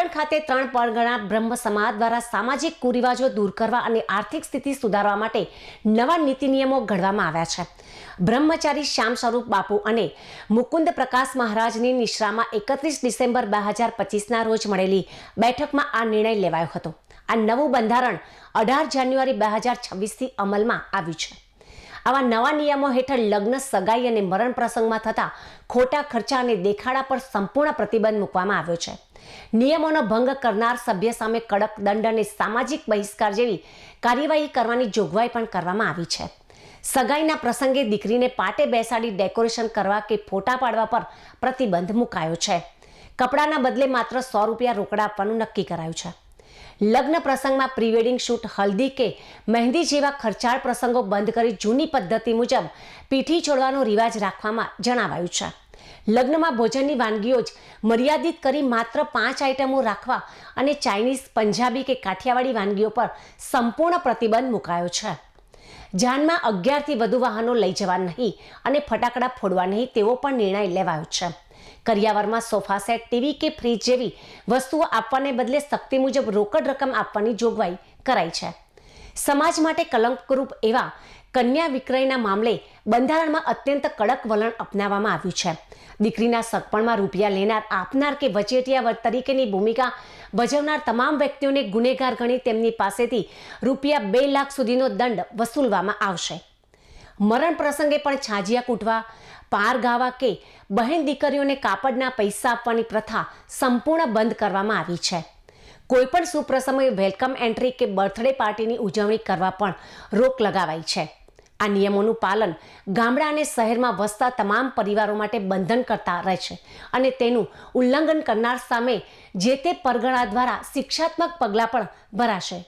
પાટણ ખાતે 3 પરગણા બ્રહ્મ સમાજ દ્વારા સામાજિક કુરિવાજો દૂર કરવા અને આર્થિક સ્થિતિ સુધારવા માટે નવા નીતિ નિયમો ઘડવામાં આવ્યા છે. બ્રહ્મચારી શ્યામ સ્વરૂપ બાપુ અને મુકુંદ પ્રકાશ મહારાજની નિશ્રામાં 31 ડિસેમ્બર 2025ના રોજ મળેલી બેઠકમાં આ નિર્ણય લેવાયો હતો. આ નવું બંધારણ 18 જાન્યુઆરી 2026થી અમલમાં આવ્યું છે. આવા નવા નિયમો હેઠળ લગ્ન, સગાઈ અને મરણ પ્રસંગમાં થતા ખોટા ખર્ચા અને દેખાડા પર સંપૂર્ણ પ્રતિબંધ મૂકવામાં આવ્યો છે. નિયમોનો ભંગ કરનાર સભ્ય સામે કડક દંડ અને સામાજિક બહિષ્કાર જેવી કાર્યવાહી કરવાની જોગવાઈ પણ કરવામાં આવી છે. સગાઈના પ્રસંગે દીકરીને પાટે બેસાડી ડેકોરેશન કરવા કે ફોટા પાડવા પર પ્રતિબંધ મુકાયો છે. કપડાના બદલે માત્ર 100 રૂપિયા રોકડા આપવાનું નક્કી કરાયું છે. લગ્ન પ્રસંગમાં પ્રી વેડિંગ શૂટ, હલ્દી કે મહેંદી જેવા ખર્ચાળ પ્રસંગો બંધ કરી જૂની પદ્ધતિ મુજબ પીઠી છોડવાનો રિવાજ રાખવામાં જણાવાયું છે. લગ્નમાં ભોજનની વાનગીઓ જ મર્યાદિત કરી માત્ર 5 આઇટમો રાખવા અને ચાઇનીઝ, પંજાબી કે કાઠિયાવાડી વાનગીઓ પર સંપૂર્ણ પ્રતિબંધ મુકાયો છે. જાનમાં 11થી વધુ વાહનો લઈ જવા નહીં અને ફટાકડા ફોડવા નહીં તેવો પણ નિર્ણય લેવાયો છે. કરિયાવરમાં સોફા સેટ, ટીવી કે ફ્રીજ જેવી વસ્તુઓ આપવાને બદલે શક્તિ મુજબ રોકડ રકમ આપવાની જોગવાઈ કરાઈ છે. સમાજ માટે કલંકરૂપ એવા કન્યા વિક્રયના મામલે બંધારણમાં અત્યંત કડક વલણ અપનાવવામાં આવ્યું છે. દીકરીના સગપણમાં રૂપિયા લેનાર, આપનાર કે વચેટિયા તરીકેની ભૂમિકા ભજવનાર તમામ વ્યક્તિઓને ગુનેગાર ગણી તેમની પાસેથી રૂપિયા 2 લાખ સુધીનો દંડ વસૂલવામાં આવશે. મરણ પ્રસંગે પણ છાજિયા કૂટવા, પાર ગાવા કે બહેન દીકરીઓને કાપડના પૈસા આપવાની પ્રથા સંપૂર્ણ બંધ કરવામાં આવી છે. કોઈપણ સુપ્રસંગે વેલકમ એન્ટ્રી કે બર્થડે પાર્ટીની ઉજવણી કરવા પણ રોક લગાવાઈ છે. આ નિયમોનું પાલન ગામડા અને શહેરમાં વસતા તમામ પરિવારો માટે બંધન કરતા રહેશે અને તેનું ઉલ્લંઘન કરનાર સામે જે તે પરગણા દ્વારા શિક્ષાત્મક પગલાં પણ ભરાશે.